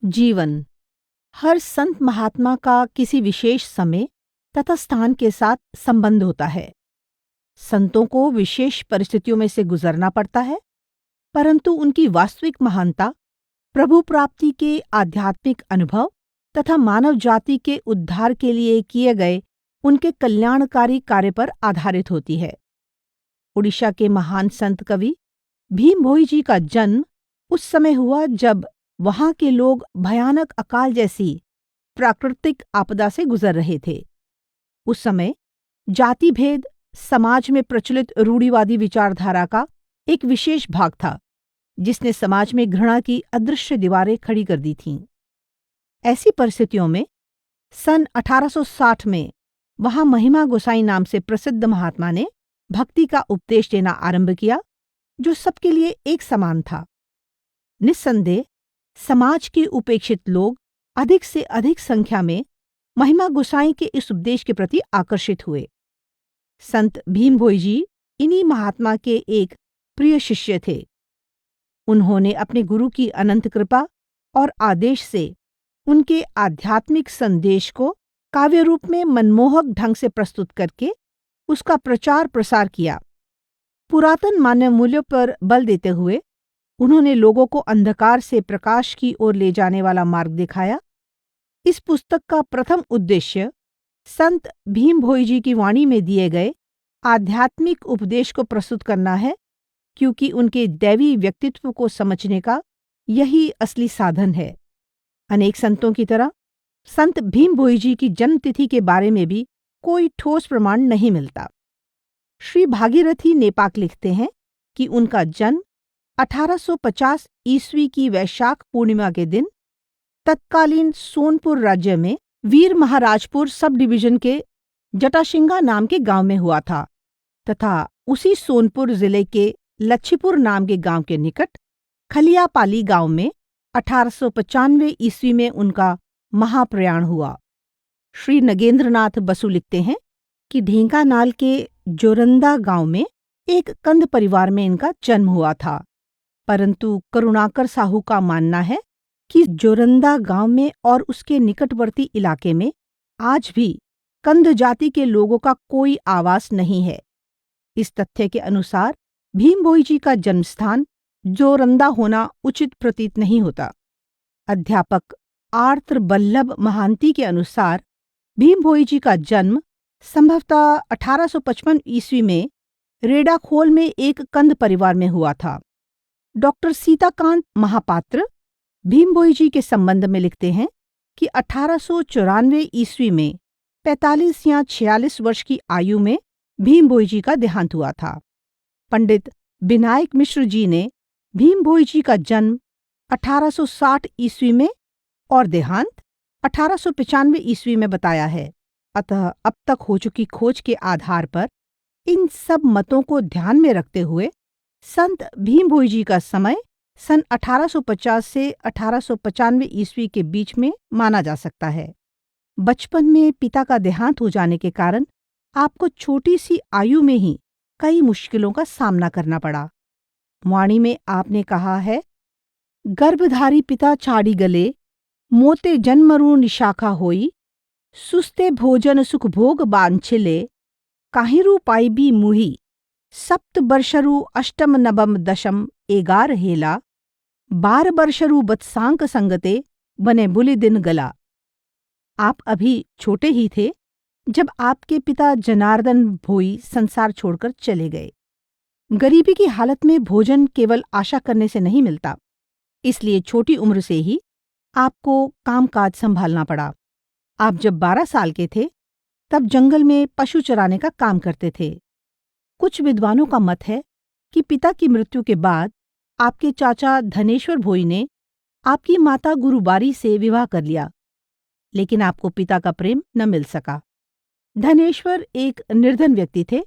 जीवन। हर संत महात्मा का किसी विशेष समय तथा स्थान के साथ संबंध होता है। संतों को विशेष परिस्थितियों में से गुजरना पड़ता है, परंतु उनकी वास्तविक महानता प्रभु प्राप्ति के आध्यात्मिक अनुभव तथा मानव जाति के उद्धार के लिए किए गए उनके कल्याणकारी कार्य पर आधारित होती है। उड़ीसा के महान संत कवि भीम भोई जी का जन्म उस समय हुआ जब वहां के लोग भयानक अकाल जैसी प्राकृतिक आपदा से गुजर रहे थे। उस समय जाति भेद समाज में प्रचलित रूढ़िवादी विचारधारा का एक विशेष भाग था, जिसने समाज में घृणा की अदृश्य दीवारें खड़ी कर दी थीं। ऐसी परिस्थितियों में सन 1860 में वहां महिमा गोसाई नाम से प्रसिद्ध महात्मा ने भक्ति का उपदेश देना आरंभ किया, जो सबके लिए एक समान था। निस्संदेह समाज के उपेक्षित लोग अधिक से अधिक संख्या में महिमा गोसाई के इस उपदेश के प्रति आकर्षित हुए। संत भीम भोई जी इन्हीं महात्मा के एक प्रिय शिष्य थे। उन्होंने अपने गुरु की अनंत कृपा और आदेश से उनके आध्यात्मिक संदेश को काव्य रूप में मनमोहक ढंग से प्रस्तुत करके उसका प्रचार प्रसार किया। पुरातन मानव मूल्यों पर बल देते हुए उन्होंने लोगों को अंधकार से प्रकाश की ओर ले जाने वाला मार्ग दिखाया। इस पुस्तक का प्रथम उद्देश्य संत भीम भोई जी की वाणी में दिए गए आध्यात्मिक उपदेश को प्रस्तुत करना है, क्योंकि उनके दैवी व्यक्तित्व को समझने का यही असली साधन है। अनेक संतों की तरह संत भीम भोई जी की जन्मतिथि के बारे में भी कोई ठोस प्रमाण नहीं मिलता। श्री भागीरथी नेपाक लिखते हैं कि उनका जन्म 1850 ईस्वी की वैशाख पूर्णिमा के दिन तत्कालीन सोनपुर राज्य में वीर महाराजपुर सब डिवीजन के जटाशिंगा नाम के गांव में हुआ था तथा उसी सोनपुर जिले के लच्छीपुर नाम के गांव के निकट खलियापाली गांव में 1895 ईस्वी में उनका महाप्रयाण हुआ। श्री नगेंद्रनाथ बसु लिखते हैं कि ढेंकानाल के जोरंदा गांव में एक कंद परिवार में इनका जन्म हुआ था, परंतु करुणाकर साहू का मानना है कि जोरंदा गांव में और उसके निकटवर्ती इलाके में आज भी कंद जाति के लोगों का कोई आवास नहीं है। इस तथ्य के अनुसार भीम भोई जी का जन्मस्थान जोरंदा होना उचित प्रतीत नहीं होता। अध्यापक आर्त्र बल्लभ महांती के अनुसार भीम भोई जी का जन्म संभवतः 1855 ईस्वी में रेडाखोल में एक कंद परिवार में हुआ था। डॉक्टर सीताकांत महापात्र भीम भोई जी के संबंध में लिखते हैं कि 1894 ईस्वी में 45 या 46 वर्ष की आयु में भीम भोई जी का देहांत हुआ था। पंडित विनायक मिश्र जी ने भीम भोई जी का जन्म 1860 ईस्वी में और देहांत 1895 ईस्वी में बताया है। अतः अब तक हो चुकी खोज के आधार पर इन सब मतों को ध्यान में रखते हुए संत भीम भोई जी का समय सन 1850 से 1895 ईस्वी के बीच में माना जा सकता है। बचपन में पिता का देहांत हो जाने के कारण आपको छोटी सी आयु में ही कई मुश्किलों का सामना करना पड़ा। वाणी में आपने कहा है, गर्भधारी पिता छाड़ी गले, मोते जन्मरू निशाखा होई, सुस्ते भोजन सुख भोग बांछिले, काहिरू पाइबी मुही, सप्त बर्षरु अष्टम नवम दशम एगार हेला, 12 बर्षरु बत्सांक संगते बने बुलि दिन गला। आप अभी छोटे ही थे जब आपके पिता जनार्दन भोई संसार छोड़कर चले गए। गरीबी की हालत में भोजन केवल आशा करने से नहीं मिलता, इसलिए छोटी उम्र से ही आपको कामकाज संभालना पड़ा। आप जब 12 साल के थे तब जंगल में पशु चराने का काम करते थे। कुछ विद्वानों का मत है कि पिता की मृत्यु के बाद आपके चाचा धनेश्वर भोई ने आपकी माता गुरुबारी से विवाह कर लिया, लेकिन आपको पिता का प्रेम न मिल सका। धनेश्वर एक निर्धन व्यक्ति थे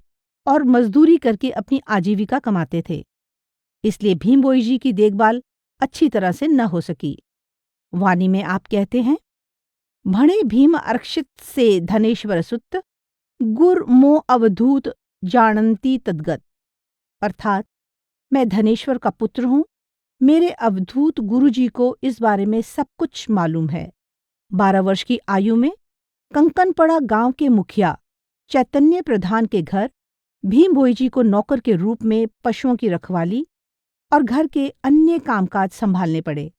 और मजदूरी करके अपनी आजीविका कमाते थे, इसलिए भीम भोई जी की देखभाल अच्छी तरह से न हो सकी। वाणी में आप कहते हैं, भणे भीम अर्क्षित से धनेश्वर सुत, गुर मो अवधूत जानंती तद्गत। अर्थात मैं धनेश्वर का पुत्र हूँ मेरे अवधूत गुरुजी को इस बारे में सब कुछ मालूम है। 12 वर्ष की आयु में कंकनपड़ा गांव के मुखिया चैतन्य प्रधान के घर भीम भोई जी को नौकर के रूप में पशुओं की रखवाली और घर के अन्य कामकाज संभालने पड़े।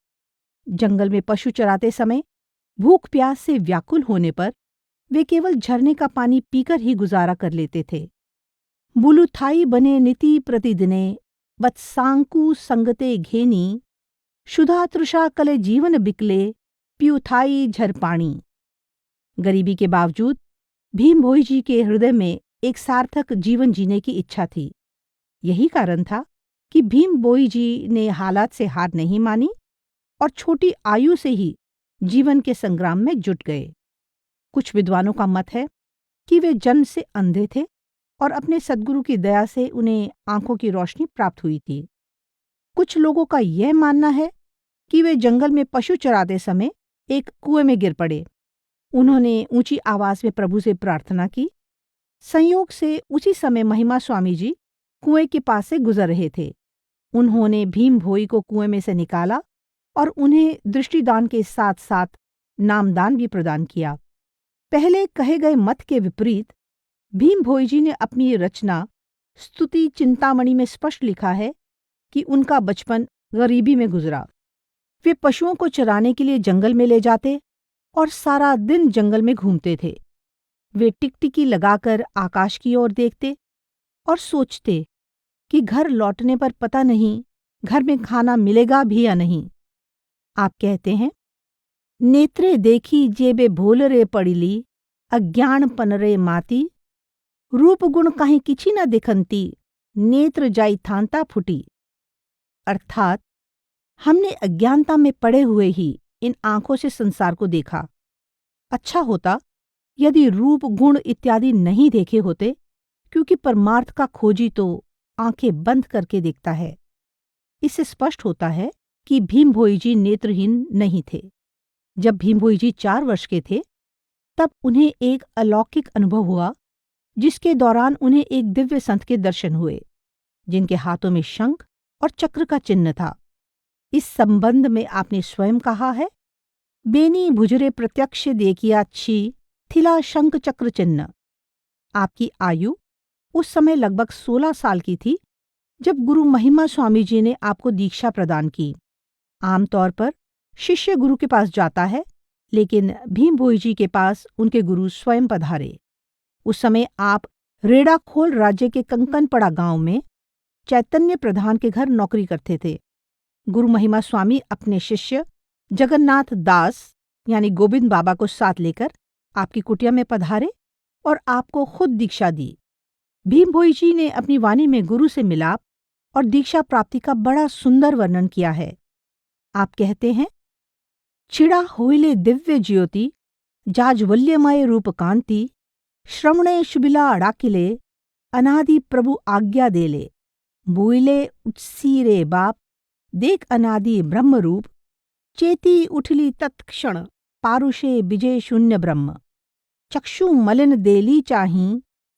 जंगल में पशु चराते समय भूख प्यास से व्याकुल होने पर वे केवल झरने का पानी पीकर ही गुजारा कर लेते थे। बुलुथाई बने नीति प्रतिदिने वत्सांकु संगते घेनी शुधा तृषा कले जीवन बिकले प्यूथाई झरपाणी। गरीबी के बावजूद भीम भोई जी के हृदय में एक सार्थक जीवन जीने की इच्छा थी। यही कारण था कि भीम भोई जी ने हालात से हार नहीं मानी और छोटी आयु से ही जीवन के संग्राम में जुट गए। कुछ विद्वानों का मत है कि वे जन्म से अंधे थे और अपने सद्गुरु की दया से उन्हें आंखों की रोशनी प्राप्त हुई थी। कुछ लोगों का यह मानना है कि वे जंगल में पशु चराते समय एक कुएं में गिर पड़े। उन्होंने ऊंची आवाज में प्रभु से प्रार्थना की। संयोग से उसी समय महिमा स्वामी जी कुएं के पास से गुजर रहे थे। उन्होंने भीम भोई को कुएं में से निकाला और उन्हें दृष्टिदान के साथ साथ नामदान भी प्रदान किया। पहले कहे गए मत के विपरीत भीम भोई जी ने अपनी रचना स्तुति चिंतामणि में स्पष्ट लिखा है कि उनका बचपन गरीबी में गुजरा। वे पशुओं को चराने के लिए जंगल में ले जाते और सारा दिन जंगल में घूमते थे। वे टिकटिकी लगाकर आकाश की ओर देखते और सोचते कि घर लौटने पर पता नहीं घर में खाना मिलेगा भी या नहीं। आप कहते हैं, नेत्रे देखी जेबे भोलरे पड़िली अज्ञान पनरे माती रूप गुण काहीं किछि न दिखंती नेत्र जाई थांता फुटी। अर्थात हमने अज्ञानता में पड़े हुए ही इन आंखों से संसार को देखा। अच्छा होता यदि रूप गुण इत्यादि नहीं देखे होते, क्योंकि परमार्थ का खोजी तो आंखें बंद करके देखता है। इससे स्पष्ट होता है कि भीम भोई जी नेत्रहीन नहीं थे। जब भीम भोई जी 4 वर्ष के थे तब उन्हें एक अलौकिक अनुभव हुआ, जिसके दौरान उन्हें एक दिव्य संत के दर्शन हुए, जिनके हाथों में शंख और चक्र का चिन्ह था। इस संबंध में आपने स्वयं कहा है, बेनी भुजरे प्रत्यक्ष देखिया छी थिला शंख चक्र चिन्ह। आपकी आयु उस समय लगभग 16 साल की थी जब गुरु महिमा स्वामी जी ने आपको दीक्षा प्रदान की। आमतौर पर शिष्य गुरु के पास जाता है, लेकिन भीम भोई जी के पास उनके गुरु स्वयं पधारे। उस समय आप रेड़ाखोल राज्य के कंकनपड़ा गांव में चैतन्य प्रधान के घर नौकरी करते थे। गुरु महिमा स्वामी अपने शिष्य जगन्नाथ दास यानी गोविंद बाबा को साथ लेकर आपकी कुटिया में पधारे और आपको खुद दीक्षा दी। भीम भोई जी ने अपनी वाणी में गुरु से मिलाप और दीक्षा प्राप्ति का बड़ा सुंदर वर्णन किया है। आप कहते हैं, छिड़ा होइले दिव्य ज्योति जाज्वल्यमय रूप कांति श्रवणे शुबिला अड़ाकिले अनादि प्रभु आज्ञा देले बुइले उठसीरे बाप देख अनादि ब्रह्म रूप चेती उठली तत्क्षण पारुषे विजय शून्य ब्रह्म चक्षु मलिन देली चाही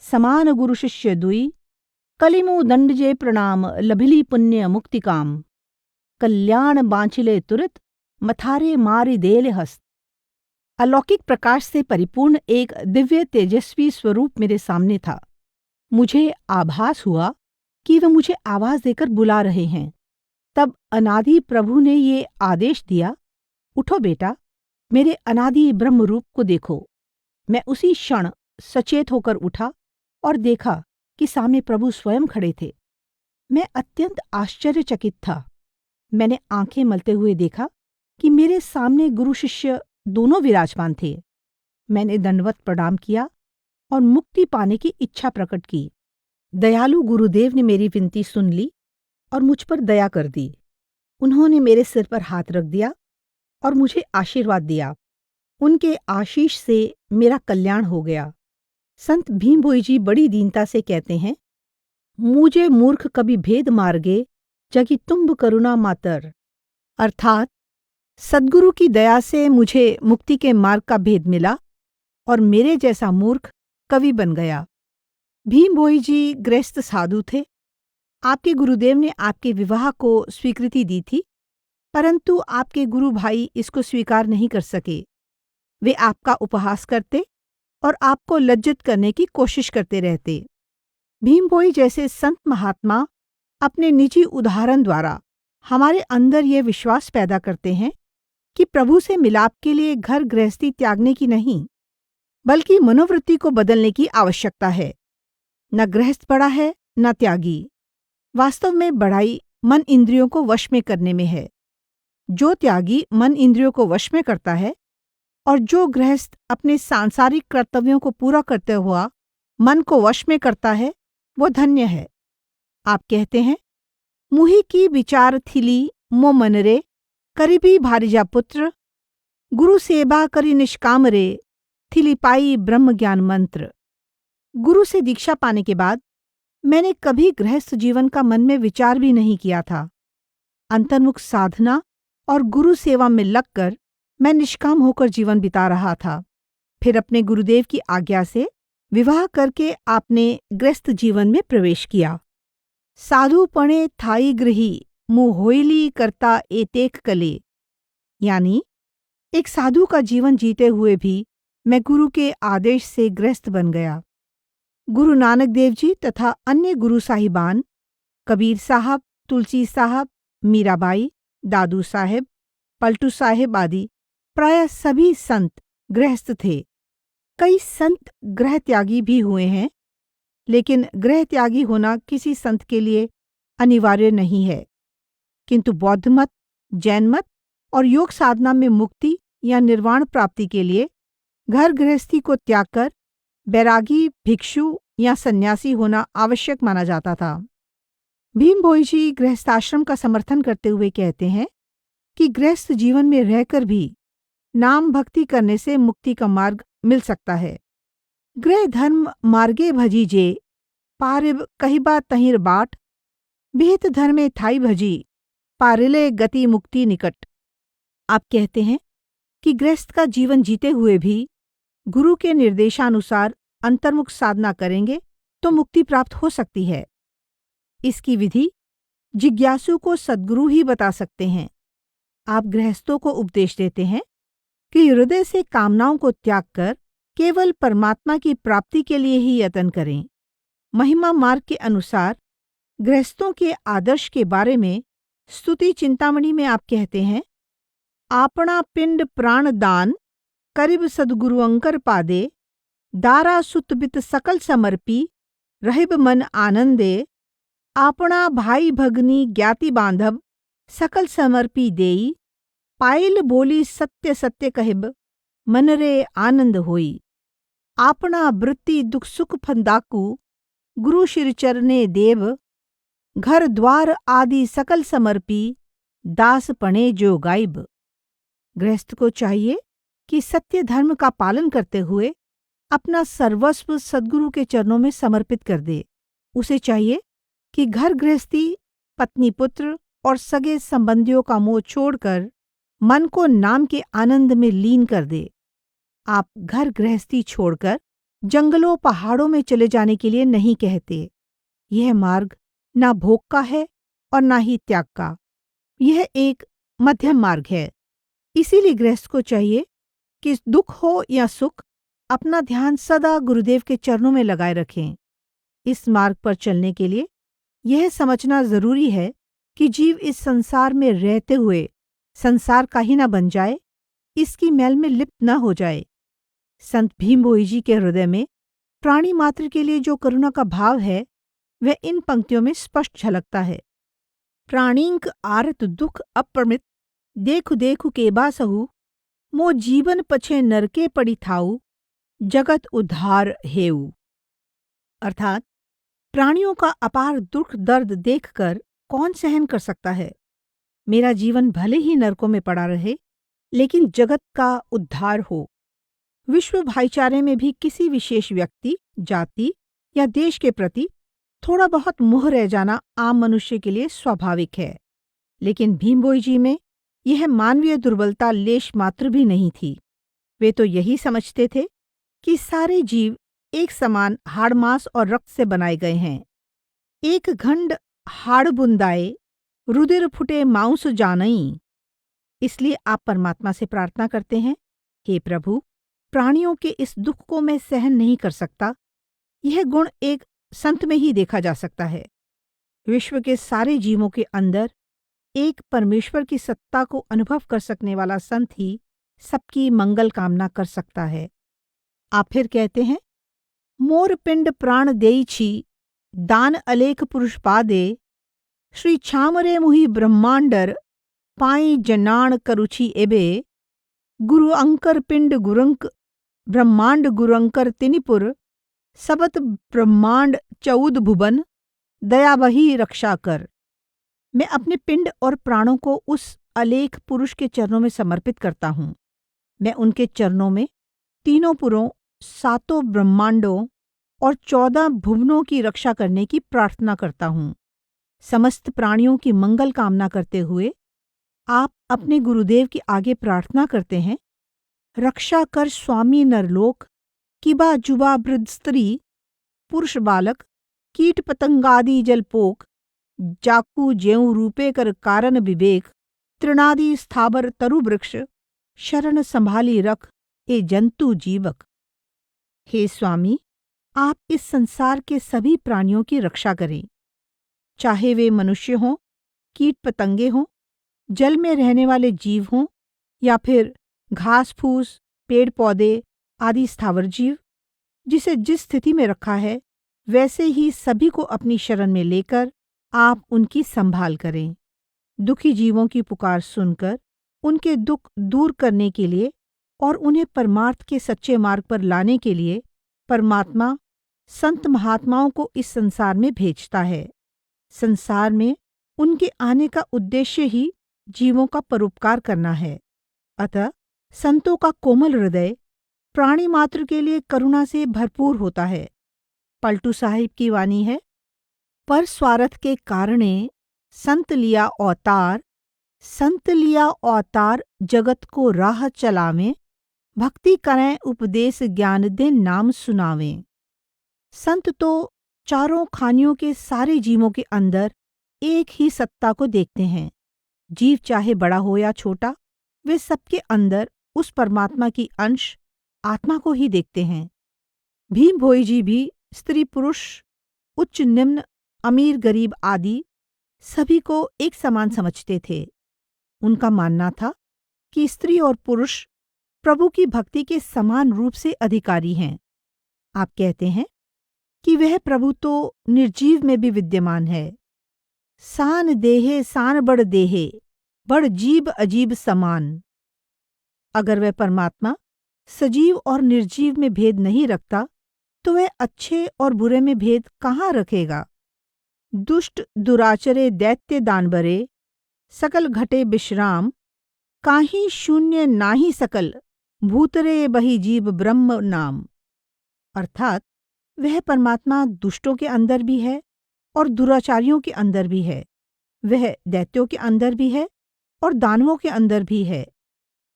समान गुरु शिष्य दुई कलिमु दंडजे प्रणाम लभिली पुण्य मुक्तिकाम कल्याण बांचिले तुरत मथारे मारी देले हस्त। अलौकिक प्रकाश से परिपूर्ण एक दिव्य तेजस्वी स्वरूप मेरे सामने था। मुझे आभास हुआ कि वे मुझे आवाज देकर बुला रहे हैं। तब अनादि प्रभु ने ये आदेश दिया, उठो बेटा, मेरे अनादि ब्रह्म रूप को देखो। मैं उसी क्षण सचेत होकर उठा और देखा कि सामने प्रभु स्वयं खड़े थे। मैं अत्यंत आश्चर्यचकित था। मैंने आंखें मलते हुए देखा कि मेरे सामने गुरु शिष्य दोनों विराजमान थे। मैंने दंडवत प्रणाम किया और मुक्ति पाने की इच्छा प्रकट की। दयालु गुरुदेव ने मेरी विनती सुन ली और मुझ पर दया कर दी। उन्होंने मेरे सिर पर हाथ रख दिया और मुझे आशीर्वाद दिया। उनके आशीष से मेरा कल्याण हो गया। संत भीम भोई जी बड़ी दीनता से कहते हैं, मुझे मूर्ख कभी भेद मार्गे जगी तुम्ब करुणा मातर। अर्थात सद्गुरु की दया से मुझे मुक्ति के मार्ग का भेद मिला और मेरे जैसा मूर्ख कवि बन गया। भीम भोई जी गृहस्थ साधु थे। आपके गुरुदेव ने आपके विवाह को स्वीकृति दी थी। परंतु आपके गुरु भाई इसको स्वीकार नहीं कर सके। वे आपका उपहास करते और आपको लज्जित करने की कोशिश करते रहते। भीमभोई जैसे संत महात्मा अपने निजी उदाहरण द्वारा हमारे अंदर ये विश्वास पैदा करते हैं कि प्रभु से मिलाप के लिए घर गृहस्थी त्यागने की नहीं, बल्कि मनोवृत्ति को बदलने की आवश्यकता है। न गृहस्थ बड़ा है न त्यागी। वास्तव में बड़ाई मन इंद्रियों को वश में करने में है। जो त्यागी मन इंद्रियों को वश में करता है और जो गृहस्थ अपने सांसारिक कर्तव्यों को पूरा करते हुआ मन को वश में करता है, वो धन्य है। आप कहते हैं, मुहि की विचार थिली मो मन रे, करीबी भारिजा पुत्र, गुरु सेवा करी निष्काम रे, थिली पाई ब्रह्म ज्ञान मंत्र। गुरु से दीक्षा पाने के बाद मैंने कभी गृहस्थ जीवन का मन में विचार भी नहीं किया था। अंतर्मुख साधना और गुरु सेवा में लगकर मैं निष्काम होकर जीवन बिता रहा था। फिर अपने गुरुदेव की आज्ञा से विवाह करके आपने गृहस्थ जीवन में प्रवेश किया। साधु पणे थाई गृही मुँह होइली करता एतेक कले, यानी एक साधु का जीवन जीते हुए भी मैं गुरु के आदेश से गृहस्थ बन गया। गुरु नानक देव जी तथा अन्य गुरु साहिबान, कबीर साहब, तुलसी साहब, मीराबाई, दादू साहेब, पलटू साहेब आदि प्रायः सभी संत गृहस्थ थे। कई संत गृह त्यागी भी हुए हैं, लेकिन गृह त्यागी होना किसी संत के लिए अनिवार्य नहीं है। किंतु बौद्ध मत, जैन मत और योग साधना में मुक्ति या निर्वाण प्राप्ति के लिए घर गृहस्थी को त्याग कर बैरागी, भिक्षु या सन्यासी होना आवश्यक माना जाता था। भीमभोई जी गृहस्थाश्रम का समर्थन करते हुए कहते हैं कि गृहस्थ जीवन में रहकर भी नाम भक्ति करने से मुक्ति का मार्ग मिल सकता है। गृह धर्म मार्गे भजीजे, पारिब कहिबा तहिर बाट, विहित धर्मे थाई भजी, पारिले गति मुक्ति निकट। आप कहते हैं कि गृहस्थ का जीवन जीते हुए भी गुरु के निर्देशानुसार अंतर्मुख साधना करेंगे तो मुक्ति प्राप्त हो सकती है। इसकी विधि जिज्ञासु को सद्गुरु ही बता सकते हैं। आप गृहस्थों को उपदेश देते हैं कि हृदय से कामनाओं को त्याग कर केवल परमात्मा की प्राप्ति के लिए ही यत्न करें। महिमा मार्ग के अनुसार गृहस्थों के आदर्श के बारे में स्तुति चिंतामणि में आप कहते हैं, आपना पिंड प्राण दान करिब सद्गुरु अंकर पादे, दारा सुतबित सकल समर्पी, रहिब मन आनंदे, आपना भाई भगनी ज्ञाति बांधव सकल समर्पी देई, पायल बोली सत्य सत्य कहिब, मन रे आनंद होई। आपना वृत्ति दुख सुख फंदाकू, गुरु शिर चरने देव, घर द्वार आदि सकल समर्पी, दास पणे जो गायब। गृहस्थ को चाहिए कि सत्य धर्म का पालन करते हुए अपना सर्वस्व सद्गुरु के चरणों में समर्पित कर दे। उसे चाहिए कि घर गृहस्थी, पत्नी पुत्र और सगे संबंधियों का मोह छोड़कर मन को नाम के आनंद में लीन कर दे। आप घर गृहस्थी छोड़कर जंगलों पहाड़ों में चले जाने के लिए नहीं कहते। यह मार्ग ना भोग का है और ना ही त्याग का। यह एक मध्यम मार्ग है। इसीलिए गृहस्थ को चाहिए कि दुख हो या सुख अपना ध्यान सदा गुरुदेव के चरणों में लगाए रखें। इस मार्ग पर चलने के लिए यह समझना जरूरी है कि जीव इस संसार में रहते हुए संसार का ही न बन जाए, इसकी मैल में लिप्त न हो जाए। संत भीमभोई जी के हृदय में प्राणी मात्र के लिए जो करुणा का भाव है, वह इन पंक्तियों में स्पष्ट झलकता है। प्राणींक आरत दुख अप्रमित, देखु देखु के बासहु, मो जीवन पछे नरके पड़ी थाऊ, जगत उद्धार हेऊ। अर्थात प्राणियों का अपार दुख दर्द देखकर कौन सहन कर सकता है। मेरा जीवन भले ही नरकों में पड़ा रहे, लेकिन जगत का उद्धार हो। विश्व भाईचारे में भी किसी विशेष व्यक्ति, जाति या देश के प्रति थोड़ा बहुत मोह रह जाना आम मनुष्य के लिए स्वाभाविक है, लेकिन भीमभोई जी में यह मानवीय दुर्बलता लेश मात्र भी नहीं थी। वे तो यही समझते थे कि सारे जीव एक समान हाड़ मांस और रक्त से बनाए गए हैं। एक घंड हाड़ बुंदाए, रुधिर फुटे मांस जानई, इसलिए आप परमात्मा से प्रार्थना करते हैं, हे प्रभु, प्राणियों के इस दुख को मैं सहन नहीं कर सकता। यह गुण एक संत में ही देखा जा सकता है। विश्व के सारे जीवों के अंदर एक परमेश्वर की सत्ता को अनुभव कर सकने वाला संत ही सबकी मंगल कामना कर सकता है। आप फिर कहते हैं, मोर पिंड प्राण देई छी, दान अलेख पुरुष पादे, श्री छामरे मुहि ब्रह्मांडर, पाई जनाण करुछि एबे, गुरु अंकर पिंड गुरंक, ब्रह्मांड गुरंकर तिनिपुर, सबत ब्रह्मांड चौद भुवन, दया वही रक्षा कर। मैं अपने पिंड और प्राणों को उस अलेख पुरुष के चरणों में समर्पित करता हूँ। मैं उनके चरणों में तीनों पुरों, सातों ब्रह्मांडों और 14 भुवनों की रक्षा करने की प्रार्थना करता हूँ। समस्त प्राणियों की मंगल कामना करते हुए आप अपने गुरुदेव के आगे प्रार्थना करते हैं, रक्षा कर स्वामी नरलोक, किबा जुबा वृद्ध स्त्री, पुरुष बालक, कीट पतंगादि जलपोक, जाकू ज्यों रूपे कर कारण विवेक, तृणादि स्थावर तरु वृक्ष, शरण संभाली रख ए जंतु जीवक। हे स्वामी, आप इस संसार के सभी प्राणियों की रक्षा करें, चाहे वे मनुष्य हों, कीट पतंगे हों, जल में रहने वाले जीव हों या फिर घास फूस, पेड़ पौधे आदि स्थावर जीव। जिसे जिस स्थिति में रखा है वैसे ही सभी को अपनी शरण में लेकर आप उनकी संभाल करें। दुखी जीवों की पुकार सुनकर उनके दुख दूर करने के लिए और उन्हें परमार्थ के सच्चे मार्ग पर लाने के लिए परमात्मा संत महात्माओं को इस संसार में भेजता है। संसार में उनके आने का उद्देश्य ही जीवों का परोपकार करना है। अतः संतों का कोमल हृदय प्राणी मात्र के लिए करुणा से भरपूर होता है। पलटू साहिब की वाणी है, पर स्वार्थ के कारणे संत लिया अवतार, संत लिया अवतार जगत को राह चलावें, भक्ति करें उपदेश ज्ञान दे नाम सुनावें। संत तो चारों खानियों के सारे जीवों के अंदर एक ही सत्ता को देखते हैं। जीव चाहे बड़ा हो या छोटा, वे सबके अंदर उस परमात्मा की अंश आत्मा को ही देखते हैं। भीम भोई जी भी स्त्री पुरुष, उच्च निम्न, अमीर गरीब आदि सभी को एक समान समझते थे। उनका मानना था कि स्त्री और पुरुष प्रभु की भक्ति के समान रूप से अधिकारी हैं। आप कहते हैं कि वह प्रभु तो निर्जीव में भी विद्यमान है। सान देहे सान बड़ देहे, बड़ जीव अजीब समान। अगर वह परमात्मा सजीव और निर्जीव में भेद नहीं रखता तो वह अच्छे और बुरे में भेद कहाँ रखेगा। दुष्ट दुराचरे दैत्य दानवरे, सकल घटे विश्राम, काहीं शून्य नाही सकल, भूतरे बही जीव ब्रह्म नाम। अर्थात वह परमात्मा दुष्टों के अंदर भी है और दुराचारियों के अंदर भी है। वह दैत्यों के अंदर भी है और दानवों के अंदर भी है।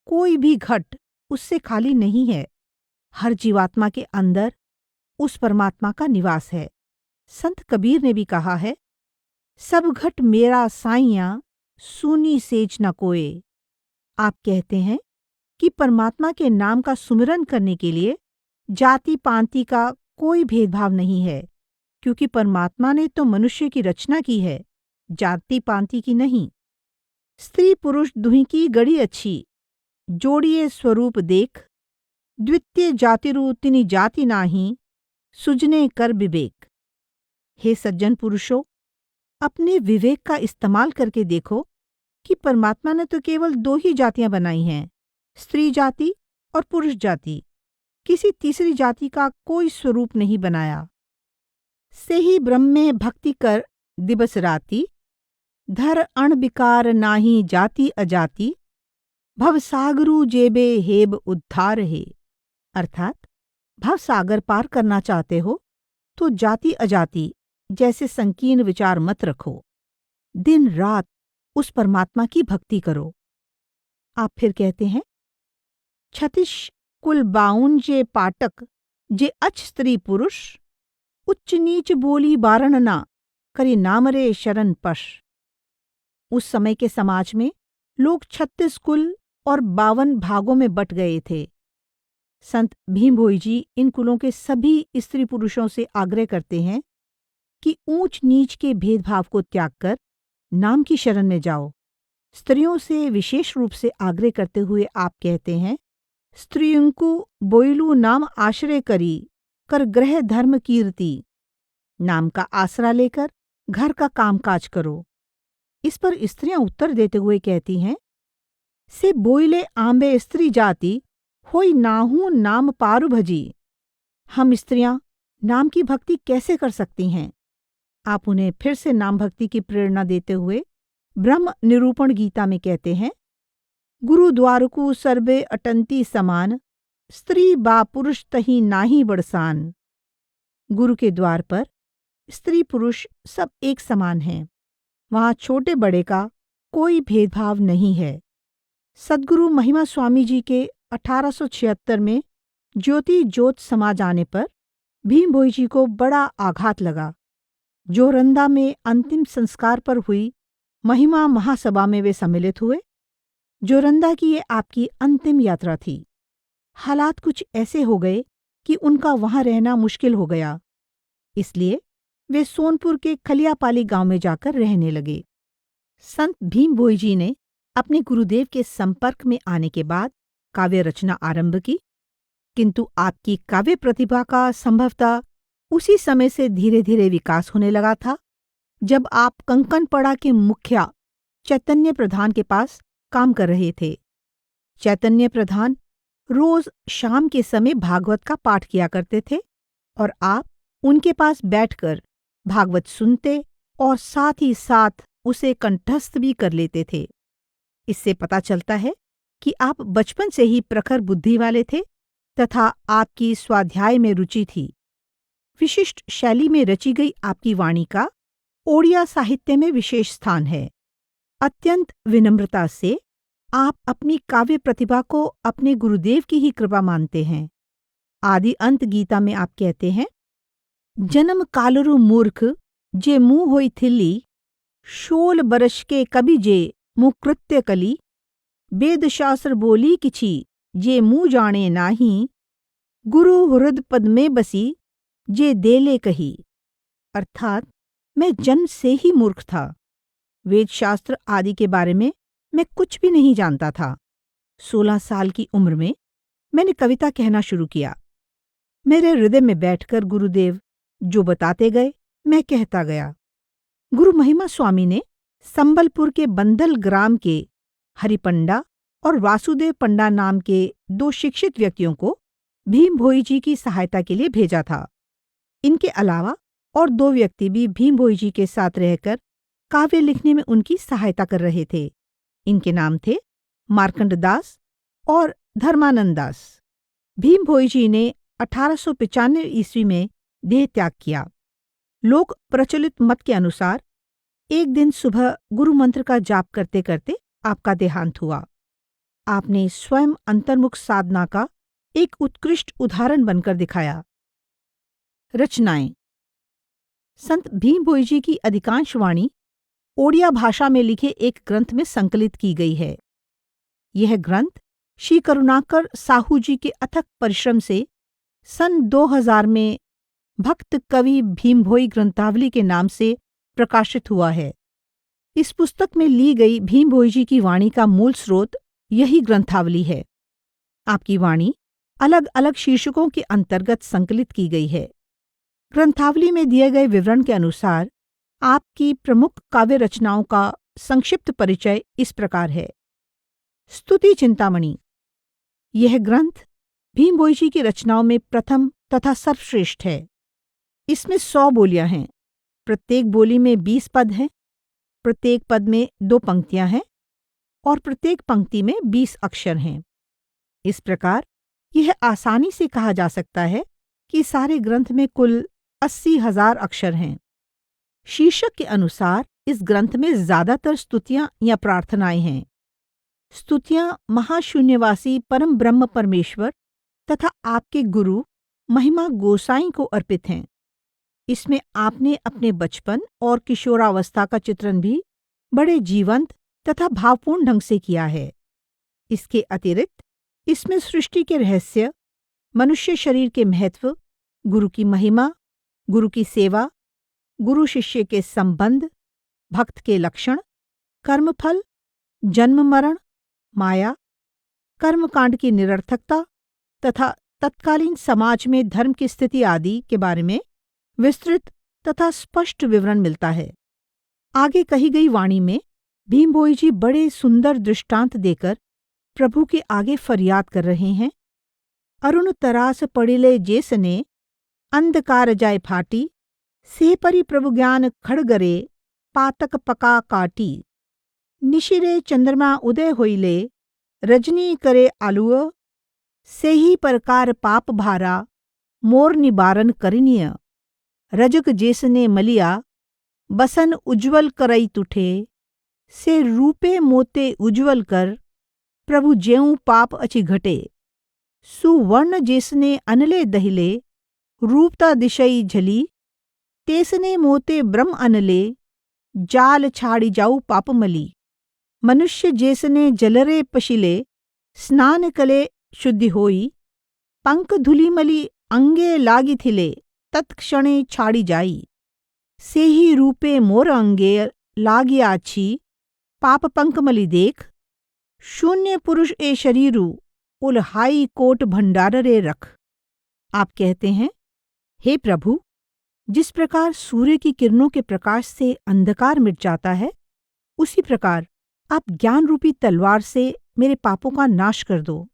कोई भी घट उससे खाली नहीं है। हर जीवात्मा के अंदर उस परमात्मा का निवास है। संत कबीर ने भी कहा है, सब घट मेरा साइयां, सूनी सेज न कोय। आप कहते हैं कि परमात्मा के नाम का सुमिरन करने के लिए जाति पांति का कोई भेदभाव नहीं है, क्योंकि परमात्मा ने तो मनुष्य की रचना की है, जाति पांति की नहीं। स्त्री पुरुष दुहीं की गढ़ी अच्छी, जोड़िए स्वरूप देख, द्वितीय जातिरु तिनि जाति नाही, सुजने कर विवेक। हे सज्जन पुरुषों, अपने विवेक का इस्तेमाल करके देखो कि परमात्मा ने तो केवल 2 ही जातियां बनाई हैं, स्त्री जाति और पुरुष जाति। किसी तीसरी जाति का कोई स्वरूप नहीं बनाया। से ही ब्रह्म में भक्ति कर दिवस राति, धर अण विकार नाही जाति अजाति, भवसागरु जेबे हेब उद्धार है। अर्थात भव सागर पार करना चाहते हो तो जाति अजाति जैसे संकीर्ण विचार मत रखो। दिन रात उस परमात्मा की भक्ति करो। आप फिर कहते हैं, छत्तीस कुल बाउन जे पाटक, जे अच स्त्री पुरुष, उच्च नीच बोली बारण ना, करी नाम रे शरण पश। उस समय के समाज में लोग 36 कुल और 52 भागों में बट गए थे। संत भीम भोई जी इन कुलों के सभी स्त्री पुरुषों से आग्रह करते हैं कि ऊंच नीच के भेदभाव को त्याग कर नाम की शरण में जाओ। स्त्रियों से विशेष रूप से आग्रह करते हुए आप कहते हैं, स्त्रियंकु बोइलू नाम आश्रय करी कर ग्रह धर्म कीर्ति। नाम का आसरा लेकर घर का कामकाज करो। इस पर स्त्रियां उत्तर देते हुए कहती हैं, से बोइले आंबे स्त्री जाति होई नाहू नाम पारु भजी। हम स्त्रियां नाम की भक्ति कैसे कर सकती हैं? आप उन्हें फिर से नाम भक्ति की प्रेरणा देते हुए ब्रह्म निरूपण गीता में कहते हैं, गुरु द्वारकु सर्वे अटंती समान, स्त्री बा पुरुष तही नाही बड़सान। गुरु के द्वार पर स्त्री पुरुष सब एक समान हैं। वहाँ छोटे बड़े का कोई भेदभाव नहीं है। सद्गुरु महिमा स्वामी जी के 1876 में ज्योति ज्योत समा जाने पर भीम भोई जी को बड़ा आघात लगा। जोरंदा में अंतिम संस्कार पर हुई महिमा महासभा में वे सम्मिलित हुए। जोरंदा की ये आपकी अंतिम यात्रा थी। हालात कुछ ऐसे हो गए कि उनका वहां रहना मुश्किल हो गया। इसलिए वे सोनपुर के खलियापाली गांव में जाकर रहने लगे। संत भीम भोई जी ने अपने गुरुदेव के संपर्क में आने के बाद काव्य रचना आरंभ की, किंतु आपकी काव्य प्रतिभा का संभवतः उसी समय से धीरे धीरे विकास होने लगा था जब आप कंकनपड़ा के मुखिया चैतन्य प्रधान के पास काम कर रहे थे। चैतन्य प्रधान रोज शाम के समय भागवत का पाठ किया करते थे और आप उनके पास बैठकर भागवत सुनते और साथ ही साथ उसे कंठस्थ भी कर लेते थे। इससे पता चलता है कि आप बचपन से ही प्रखर बुद्धि वाले थे तथा आपकी स्वाध्याय में रुचि थी। विशिष्ट शैली में रची गई आपकी वाणी का ओडिया साहित्य में विशेष स्थान है। अत्यंत विनम्रता से आप अपनी काव्य प्रतिभा को अपने गुरुदेव की ही कृपा मानते हैं। आदि अंत गीता में आप कहते हैं, जन्म कालरु मूर्ख जे मुँह होई थिल्ली, 16 बरस के कभी जे मुँह कृत्य कली, वेद शास्त्र बोली किछि जे मुँह जाने नाही, गुरु हृद पद में बसी जे देले कही। अर्थात मैं जन्म से ही मूर्ख था। वेद शास्त्र आदि के बारे में मैं कुछ भी नहीं जानता था। 16 साल की उम्र में मैंने कविता कहना शुरू किया। मेरे हृदय में बैठकर गुरुदेव जो बताते गए मैं कहता गया। गुरु महिमा स्वामी ने संबलपुर के बंदल ग्राम के हरिपंडा और वासुदेव पंडा नाम के 2 शिक्षित व्यक्तियों को भीम भोई जी की सहायता के लिए भेजा था। इनके अलावा और 2 व्यक्ति भी भीम भोई जी के साथ रहकर काव्य लिखने में उनकी सहायता कर रहे थे। इनके नाम थे मार्कंड दास और धर्मानंद दास। भीम भोई जी ने 1895 ईस्वी में देह त्याग किया। लोक प्रचलित मत के अनुसार एक दिन सुबह गुरु मंत्र का जाप करते करते आपका देहांत हुआ। आपने स्वयं अंतर्मुख साधना का एक उत्कृष्ट उदाहरण बनकर दिखाया। रचनाएं। संत भीम भोई जी की अधिकांश वाणी ओडिया भाषा में लिखे एक ग्रंथ में संकलित की गई है। यह ग्रंथ श्री करुणाकर साहू जी के अथक परिश्रम से सन 2000 में भक्त कवि भीम भोई ग्रंथावली के नाम से प्रकाशित हुआ है। इस पुस्तक में ली गई भीम भोई जी की वाणी का मूल स्रोत यही ग्रंथावली है। आपकी वाणी अलग अलग शीर्षकों के अंतर्गत संकलित की गई है। ग्रंथावली में दिए गए विवरण के अनुसार आपकी प्रमुख काव्य रचनाओं का संक्षिप्त परिचय इस प्रकार है। स्तुति चिंतामणि। यह ग्रंथ भीम भोई जी की रचनाओं में प्रथम तथा सर्वश्रेष्ठ है। इसमें 100 बोलियां हैं। प्रत्येक बोली में 20 पद हैं। प्रत्येक पद में 2 पंक्तियां हैं और प्रत्येक पंक्ति में 20 अक्षर हैं। इस प्रकार यह आसानी से कहा जा सकता है कि सारे ग्रंथ में कुल 80,000 अक्षर हैं। शीर्षक के अनुसार इस ग्रंथ में ज्यादातर स्तुतियां या प्रार्थनाएं हैं। स्तुतियां महाशून्यवासी परम ब्रह्म परमेश्वर तथा आपके गुरु महिमा गोसाई को अर्पित हैं। इसमें आपने अपने बचपन और किशोरावस्था का चित्रण भी बड़े जीवंत तथा भावपूर्ण ढंग से किया है। इसके अतिरिक्त इसमें सृष्टि के रहस्य, मनुष्य शरीर के महत्व, गुरु की महिमा, गुरु की सेवा, गुरु शिष्य के संबंध, भक्त के लक्षण, कर्मफल, जन्म मरण, माया, कर्मकांड की निरर्थकता तथा तत्कालीन समाज में धर्म की स्थिति आदि के बारे में विस्तृत तथा स्पष्ट विवरण मिलता है। आगे कही गई वाणी में भीम भोई जी बड़े सुंदर दृष्टांत देकर प्रभु के आगे फरियाद कर रहे हैं। अरुण तरास पड़िले जेसने अंधकार जाय फाटी, से परि प्रभु ज्ञान खड़गरे पातक पका काटी। निशिरे चंद्रमा उदय होइले रजनी करे आलुअ, से ही प्रकार पाप भारा मोर निबारन करिनिय। रजक जेसने मलिया बसन उज्ज्वल करई तुठे, से रूपे मोते उज्ज्वल कर प्रभु ज्यों पाप अचि घटे। सुवर्ण जेसने अनले दहिले रूपता दिशई झली, तेसने मोते ब्रह्म अनले जाल छाड़ी जाऊ पापमली। मनुष्य जेसने जलरे पशिले स्नान कले शुद्धि होई, पंक धुलिमली अंगे लागी थिले तत्क्षणे छाड़ी जाई। से ही रूपे मोर अंगे लागी आछी पाप पंकमली देख, शून्य पुरुष ए शरीरु उलहाई कोट भंडाररे रख। आप कहते हैं, हे प्रभु, जिस प्रकार सूर्य की किरणों के प्रकाश से अंधकार मिट जाता है, उसी प्रकार आप ज्ञान रूपी तलवार से मेरे पापों का नाश कर दो।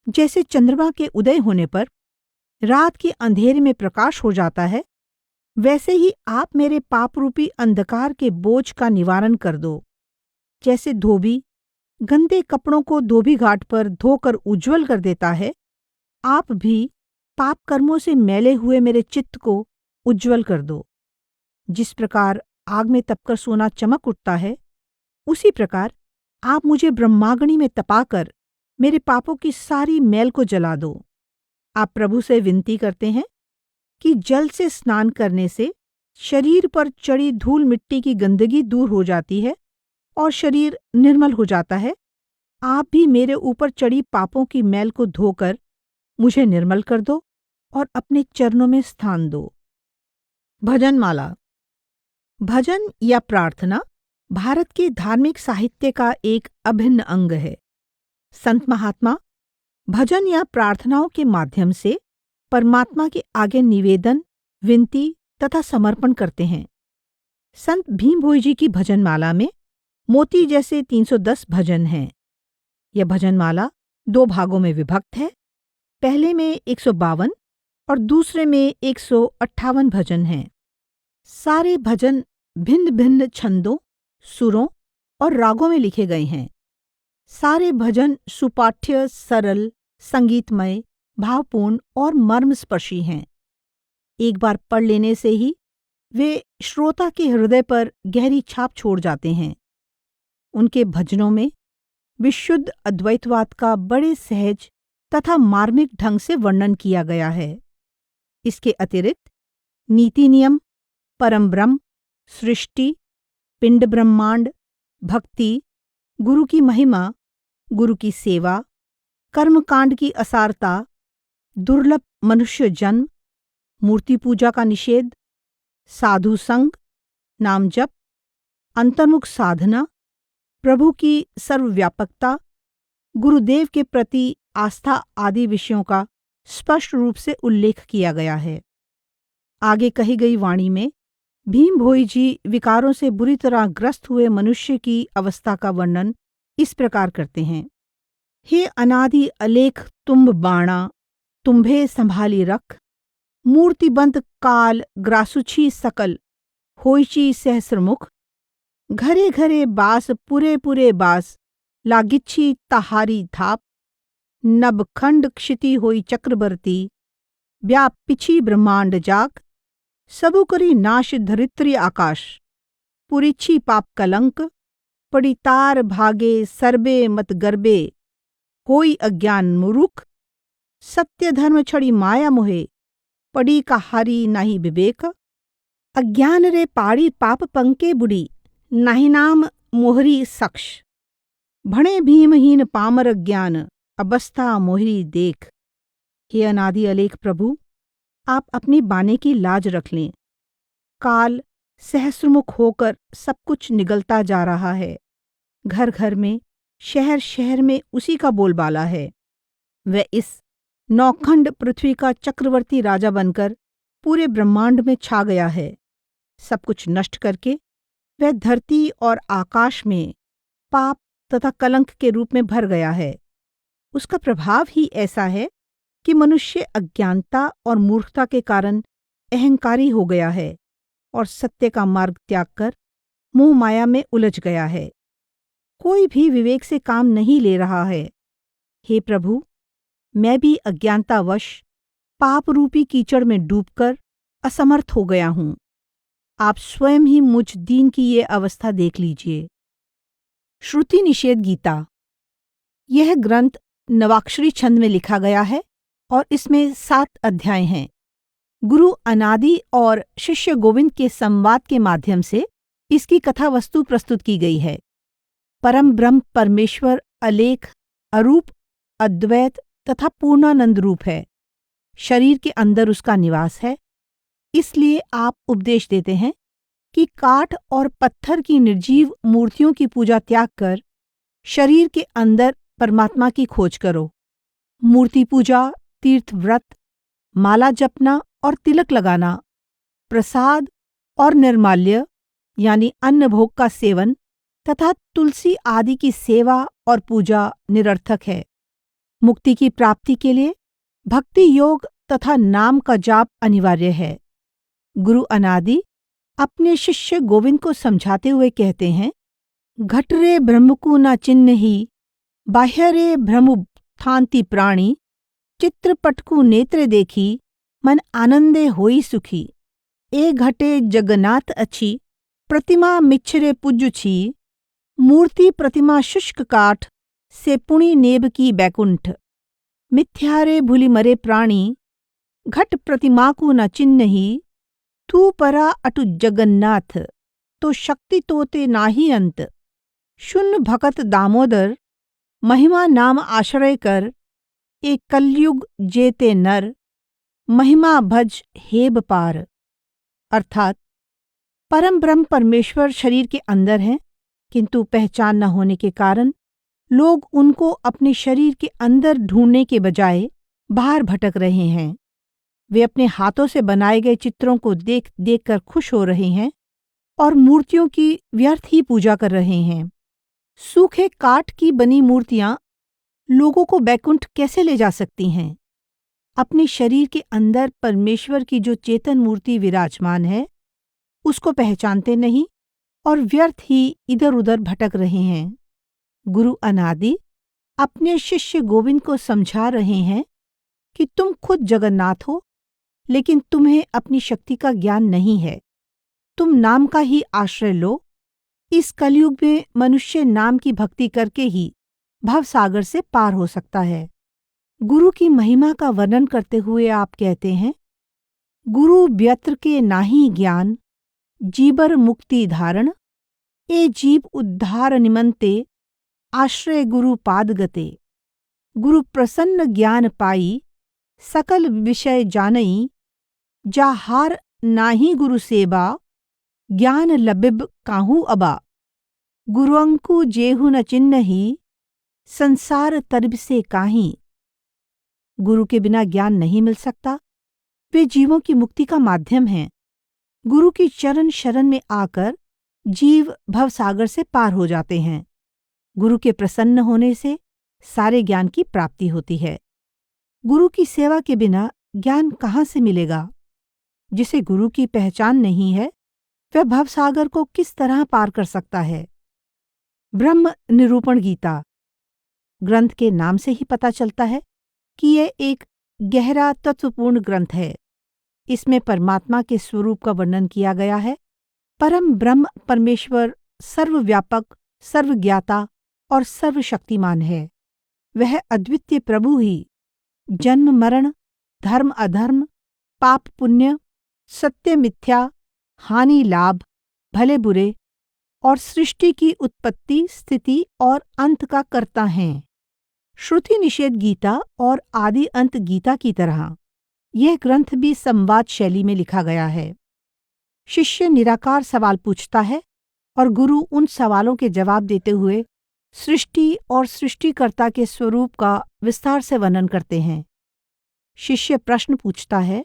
जैसे चंद्रमा के उदय होने पर रात के अंधेरे में प्रकाश हो जाता है, वैसे ही आप मेरे पाप रूपी अंधकार के बोझ का निवारण कर दो। जैसे धोबी गंदे कपड़ों को धोबी घाट पर धोकर उज्ज्वल कर देता है, आप भी पाप कर्मों से मैले हुए मेरे चित्त को उज्ज्वल कर दो। जिस प्रकार आग में तपकर सोना चमक उठता है, उसी प्रकार आप मुझे ब्रह्माग्नि में तपाकर मेरे पापों की सारी मैल को जला दो। आप प्रभु से विनती करते हैं कि जल से स्नान करने से शरीर पर चढ़ी धूल मिट्टी की गंदगी दूर हो जाती है और शरीर निर्मल हो जाता है। आप भी मेरे ऊपर चढ़ी पापों की मैल को धोकर मुझे निर्मल कर दो और अपने चरणों में स्थान दो। भजनमाला। भजन या प्रार्थना भारत के धार्मिक साहित्य का एक अभिन्न अंग है। संत महात्मा भजन या प्रार्थनाओं के माध्यम से परमात्मा के आगे निवेदन, विनती तथा समर्पण करते हैं। संत भीम भोई जी की भजनमाला में मोती जैसे 310 भजन हैं। यह भजनमाला 2 भागों में विभक्त है। पहले में 152 और दूसरे में 158 भजन हैं। सारे भजन भिन्न भिन्न छंदों, सुरों और रागों में लिखे गए हैं। सारे भजन सुपाठ्य, सरल, संगीतमय, भावपूर्ण और मर्मस्पर्शी हैं। एक बार पढ़ लेने से ही वे श्रोता के हृदय पर गहरी छाप छोड़ जाते हैं। उनके भजनों में विशुद्ध अद्वैतवाद का बड़े सहज तथा मार्मिक ढंग से वर्णन किया गया है। इसके अतिरिक्त नीति नियम, परम ब्रह्म, सृष्टि, पिंड ब्रह्मांड, भक्ति, गुरु की महिमा, गुरु की सेवा, कर्मकांड की असारता, दुर्लभ मनुष्य जन्म, मूर्ति पूजा का निषेध, साधु संग, नाम जप, अंतर्मुख साधना, प्रभु की सर्वव्यापकता, गुरुदेव के प्रति आस्था आदि विषयों का स्पष्ट रूप से उल्लेख किया गया है। आगे कही गई वाणी में भीम भोई जी विकारों से बुरी तरह ग्रस्त हुए मनुष्य की अवस्था का वर्णन इस प्रकार करते हैं। हे अनादि अलेख तुम्ब बाणा, तुम्भे संभाली रख, मूर्तिबंत काल ग्रासुछी सकल, होइची सहस्रमुख, घरे घरे बास पुरे पुरे बास, लागिच्छी ताहारी थाप, नबखंड क्षिति होई चक्रवर्ती, व्याप पिछी ब्रह्मांड जाग, सबु करी नाश धरित्री आकाश, पुरिच्छी पाप कलंक, पड़ी तार भागे सर्बे मत गर्बे, होई अज्ञान मुरुख, सत्य धर्म छड़ी माया मोहे, पड़ी कहारी नाही विवेक, अज्ञान रे पाड़ी पाप पंके बुड़ी, नाही नाम मोहरी सक्ष, भणे भीमहीन पामर ज्ञान, अबस्था मोहरी देख। हे अनादि अलेख प्रभु, आप अपनी बाने की लाज रख लें। काल सहस्रमुख होकर सब कुछ निगलता जा रहा है। घर घर में, शहर शहर में उसी का बोलबाला है। वह इस नौखंड पृथ्वी का चक्रवर्ती राजा बनकर पूरे ब्रह्मांड में छा गया है। सब कुछ नष्ट करके वह धरती और आकाश में पाप तथा कलंक के रूप में भर गया है। उसका प्रभाव ही ऐसा है कि मनुष्य अज्ञानता और मूर्खता के कारण अहंकारी हो गया है और सत्य का मार्ग त्याग कर मोह माया में उलझ गया है। कोई भी विवेक से काम नहीं ले रहा है। हे प्रभु, मैं भी अज्ञानतावश पाप रूपी कीचड़ में डूबकर असमर्थ हो गया हूँ। आप स्वयं ही मुझ दीन की ये अवस्था देख लीजिए। श्रुति निषेध गीता। यह ग्रंथ नवाक्षरी छंद में लिखा गया है और इसमें 7 अध्याय हैं। गुरु अनादि और शिष्य गोविंद के संवाद के माध्यम से इसकी कथा वस्तु प्रस्तुत की गई है। परम ब्रह्म परमेश्वर अलेख, अरूप, अद्वैत तथा पूर्णानंद रूप है। शरीर के अंदर उसका निवास है। इसलिए आप उपदेश देते हैं कि काठ और पत्थर की निर्जीव मूर्तियों की पूजा त्याग कर शरीर के अंदर परमात्मा की खोज करो। मूर्ति पूजा, तीर्थ व्रत, माला जपना और तिलक लगाना, प्रसाद और निर्माल्य यानी अन्न भोग का सेवन तथा तुलसी आदि की सेवा और पूजा निरर्थक है। मुक्ति की प्राप्ति के लिए भक्ति योग तथा नाम का जाप अनिवार्य है। गुरु अनादि अपने शिष्य गोविंद को समझाते हुए कहते हैं, घटरे ब्रह्म को न चिन्ह ही, बाह्यरे ब्रह्मुत्थान्ति प्राणी, चित्रपटकु नेत्रे देखी, मन आनंदे होई सुखी। ए घटे जगन्नाथ अच्छी, प्रतिमा मिच्छरे पुज्जु छी, मूर्ति प्रतिमा शुष्क काठ, से पुणी नेब की बैकुंठ। मिथ्यारे भूलि मरे प्राणी, घट प्रतिमा को न चिन्ह ही, तू परा अटु जगन्नाथ, तो शक्ति तोते नाही अंत। शून्य भगत दामोदर, महिमा नाम आश्रय कर, एक कलयुग जेते नर, महिमा भज हेब पार। अर्थात परम ब्रह्म परमेश्वर शरीर के अंदर हैं, किंतु पहचान न होने के कारण लोग उनको अपने शरीर के अंदर ढूंढने के बजाय बाहर भटक रहे हैं। वे अपने हाथों से बनाए गए चित्रों को देख देख कर खुश हो रहे हैं और मूर्तियों की व्यर्थ ही पूजा कर रहे हैं। सूखे काठ की बनी मूर्तियां लोगों को बैकुंठ कैसे ले जा सकती हैं? अपने शरीर के अंदर परमेश्वर की जो चेतन मूर्ति विराजमान है, उसको पहचानते नहीं और व्यर्थ ही इधर उधर भटक रहे हैं। गुरु अनादि अपने शिष्य गोविंद को समझा रहे हैं कि तुम खुद जगन्नाथ हो, लेकिन तुम्हें अपनी शक्ति का ज्ञान नहीं है। तुम नाम का ही आश्रय लो। इस कलयुग में मनुष्य नाम की भक्ति करके ही भवसागर से पार हो सकता है। गुरु की महिमा का वर्णन करते हुए आप कहते हैं, गुरु व्यत्र के नाही ज्ञान, जीबर मुक्ति धारण, ए जीव उद्धार निमंते, आश्रय गुरु पादगते। गुरु प्रसन्न ज्ञान पाई, सकल विषय जानई, जाहार नाही गुरु सेवा, ज्ञान लबिब काहू अबा। गुरुअंकु जेहु न चिन्हही, संसार तरब से काहीं। गुरु के बिना ज्ञान नहीं मिल सकता। वे जीवों की मुक्ति का माध्यम हैं। गुरु की चरण शरण में आकर जीव भवसागर से पार हो जाते हैं। गुरु के प्रसन्न होने से सारे ज्ञान की प्राप्ति होती है। गुरु की सेवा के बिना ज्ञान कहाँ से मिलेगा? जिसे गुरु की पहचान नहीं है, वह भवसागर को किस तरह पार कर सकता है? ब्रह्म निरूपण गीता ग्रंथ के नाम से ही पता चलता है कि यह एक गहरा तत्वपूर्ण ग्रंथ है। इसमें परमात्मा के स्वरूप का वर्णन किया गया है। परम ब्रह्म परमेश्वर सर्वव्यापक, सर्वज्ञाता और सर्वशक्तिमान है। वह अद्वितीय प्रभु ही जन्म मरण, धर्म अधर्म, पाप पुण्य, सत्य मिथ्या, हानि लाभ, भले बुरे और सृष्टि की उत्पत्ति, स्थिति और अंत का कर्ता हैं। श्रुति निषेध गीता और आदि अंत गीता की तरह यह ग्रंथ भी संवाद शैली में लिखा गया है। शिष्य निराकार सवाल पूछता है और गुरु उन सवालों के जवाब देते हुए सृष्टि और सृष्टिकर्ता के स्वरूप का विस्तार से वर्णन करते हैं। शिष्य प्रश्न पूछता है,